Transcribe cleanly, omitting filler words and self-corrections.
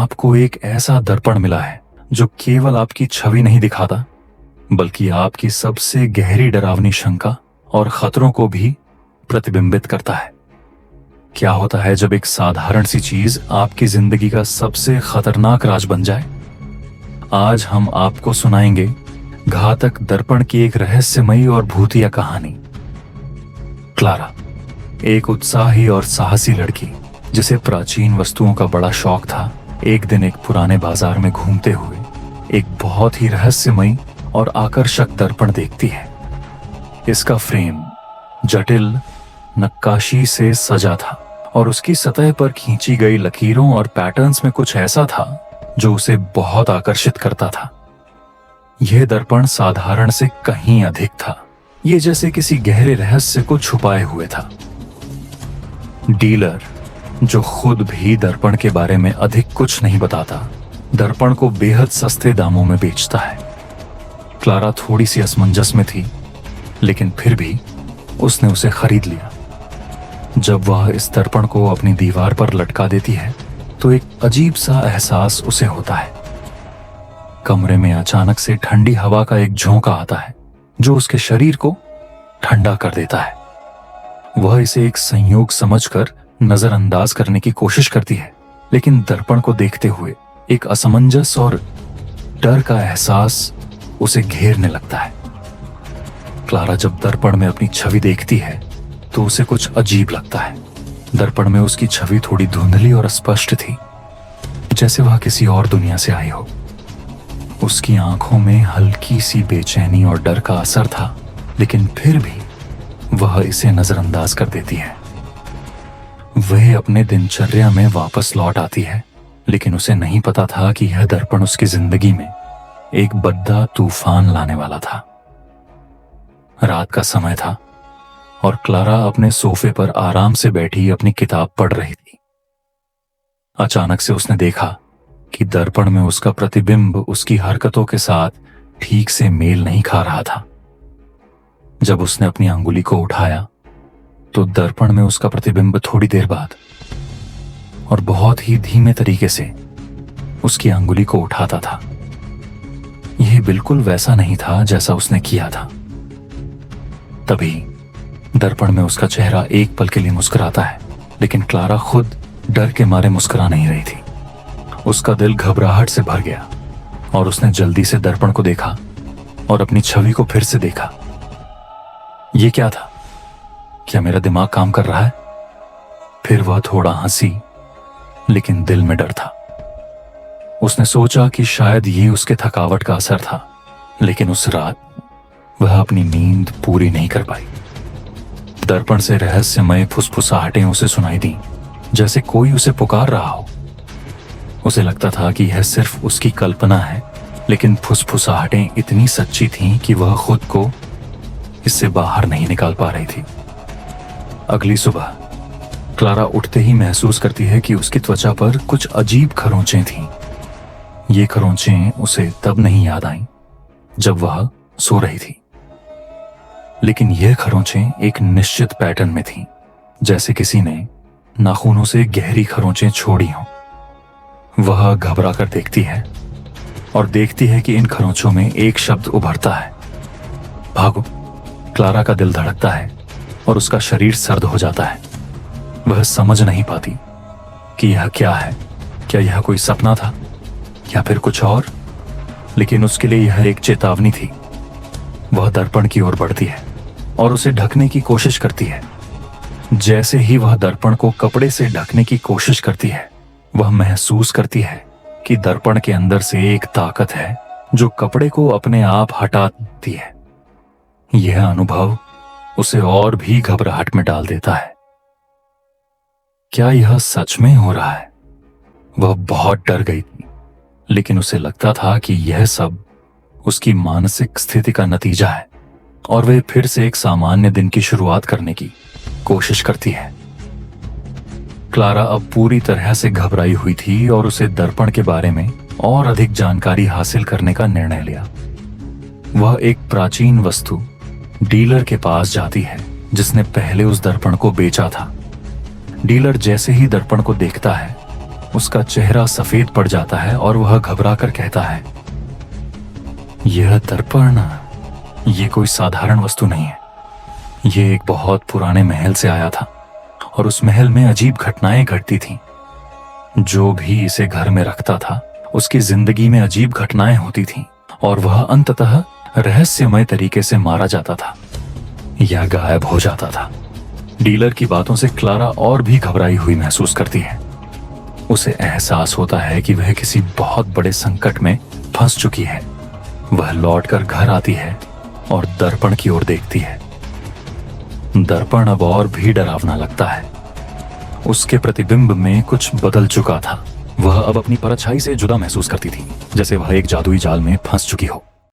आपको एक ऐसा दर्पण मिला है जो केवल आपकी छवि नहीं दिखाता, बल्कि आपकी सबसे गहरी डरावनी शंका और खतरों को भी प्रतिबिंबित करता है। क्या होता है जब एक साधारण सी चीज आपकी जिंदगी का सबसे खतरनाक राज बन जाए? आज हम आपको सुनाएंगे घातक दर्पण की एक रहस्यमयी और भूतिया कहानी। क्लारा, एक उत्साही और साहसी लड़की जिसे प्राचीन वस्तुओं का बड़ा शौक था, एक दिन एक पुराने बाजार में घूमते हुए एक बहुत ही रहस्यमयी और आकर्षक दर्पण देखती है। इसका फ्रेम जटिल नक्काशी से सजा था और उसकी सतह पर खींची गई लकीरों और पैटर्न्स में कुछ ऐसा था जो उसे बहुत आकर्षित करता था। यह दर्पण साधारण से कहीं अधिक था। ये जैसे किसी गहरे रहस्य को छुपाए हुए था। डीलर, जो खुद भी दर्पण के बारे में अधिक कुछ नहीं बताता, दर्पण को बेहद सस्ते दामों में बेचता है। क्लारा थोड़ी सी असमंजस में थी, लेकिन फिर भी उसने उसे खरीद लिया। जब वह इस दर्पण को अपनी दीवार पर लटका देती है तो एक अजीब सा एहसास उसे होता है। कमरे में अचानक से ठंडी हवा का एक झोंका आता है जो उसके शरीर को ठंडा कर देता है। वह इसे एक संयोग समझकर नजरअंदाज करने की कोशिश करती है, लेकिन दर्पण को देखते हुए एक असमंजस और डर का एहसास उसे घेरने लगता है। क्लारा जब दर्पण में अपनी छवि देखती है तो उसे कुछ अजीब लगता है। दर्पण में उसकी छवि थोड़ी धुंधली और अस्पष्ट थी, जैसे वह किसी और दुनिया से आई हो। उसकी आंखों में हल्की सी बेचैनी और डर का असर था, लेकिन फिर भी वह इसे नजरअंदाज कर देती है। वह अपने दिनचर्या में वापस लौट आती है, लेकिन उसे नहीं पता था कि यह दर्पण उसकी जिंदगी में एक बद्दा तूफान लाने वाला था। रात का समय था और क्लारा अपने सोफे पर आराम से बैठी अपनी किताब पढ़ रही थी। अचानक से उसने देखा कि दर्पण में उसका प्रतिबिंब उसकी हरकतों के साथ ठीक से मेल नहीं खा रहा था। जब उसने अपनी अंगुली को उठाया तो दर्पण में उसका प्रतिबिंब थोड़ी देर बाद और बहुत ही धीमे तरीके से उसकी अंगुली को उठाता था। यह बिल्कुल वैसा नहीं था जैसा उसने किया था। तभी दर्पण में उसका चेहरा एक पल के लिए मुस्कुराता है, लेकिन क्लारा खुद डर के मारे मुस्कुरा नहीं रही थी। उसका दिल घबराहट से भर गया और उसने जल्दी से दर्पण को देखा और अपनी छवि को फिर से देखा। यह क्या था? क्या मेरा दिमाग काम कर रहा है? फिर वह थोड़ा हंसी, लेकिन दिल में डर था। उसने सोचा कि शायद ये उसके थकावट का असर था, लेकिन उस रात वह अपनी नींद पूरी नहीं कर पाई। दर्पण से रहस्यमय फुसफुसाहटें उसे सुनाई दी, जैसे कोई उसे पुकार रहा हो। उसे लगता था कि यह सिर्फ उसकी कल्पना है, लेकिन फुसफुसाहटें इतनी सच्ची थीं कि वह खुद को इससे बाहर नहीं निकाल पा रही थी। अगली सुबह क्लारा उठते ही महसूस करती है कि उसकी त्वचा पर कुछ अजीब खरोंचें थीं। ये खरोंचें उसे तब नहीं याद आईं जब वह सो रही थी, लेकिन यह खरोंचें एक निश्चित पैटर्न में थीं, जैसे किसी ने नाखूनों से गहरी खरोंचें छोड़ी हों। वह घबरा कर देखती है और देखती है कि इन खरोंचों में एक शब्द उभरता है, भागो। क्लारा का दिल धड़कता है और उसका शरीर सर्द हो जाता है। वह समझ नहीं पाती कि यह क्या है। क्या यह कोई सपना था या फिर कुछ और? लेकिन उसके लिए यह एक चेतावनी थी। वह दर्पण की ओर बढ़ती है और उसे ढकने की कोशिश करती है। जैसे ही वह दर्पण को कपड़े से ढकने की कोशिश करती है, वह महसूस करती है कि दर्पण के अंदर से एक ताकत है जो कपड़े को अपने आप हटा देती है। यह अनुभव उसे और भी घबराहट में डाल देता है। क्या यह सच में हो रहा है? वह बहुत डर गई थी, लेकिन उसे लगता था कि यह सब उसकी मानसिक स्थिति का नतीजा है और वह फिर से एक सामान्य दिन की शुरुआत करने की कोशिश करती है। क्लारा अब पूरी तरह से घबराई हुई थी और उसे दर्पण के बारे में और अधिक जानकारी हासिल करने का निर्णय लिया। वह एक प्राचीन वस्तु डीलर के पास जाती है जिसने पहले उस दर्पण को बेचा था। डीलर जैसे ही दर्पण को देखता है, उसका चेहरा सफेद पड़ जाता है और वह घबरा कर कहता है, यह दर्पण, ये कोई साधारण वस्तु नहीं है। ये एक बहुत पुराने महल से आया था और उस महल में अजीब घटनाएं घटती थीं। जो भी इसे घर में रखता था उसकी जिंदगी में अजीब घटनाएं होती थीं और वह अंततः रहस्यमय तरीके से मारा जाता था या गायब हो जाता था। डीलर की बातों से क्लारा और भी घबराई हुई महसूस करती है। उसे एहसास होता है कि वह किसी बहुत बड़े संकट में फंस चुकी है। वह लौटकर घर आती है और दर्पण की ओर देखती है। दर्पण अब और भी डरावना लगता है। उसके प्रतिबिंब में कुछ बदल चुका था। वह अब अपनी परछाई से जुदा महसूस करती थी, जैसे वह एक जादुई जाल में फंस चुकी हो।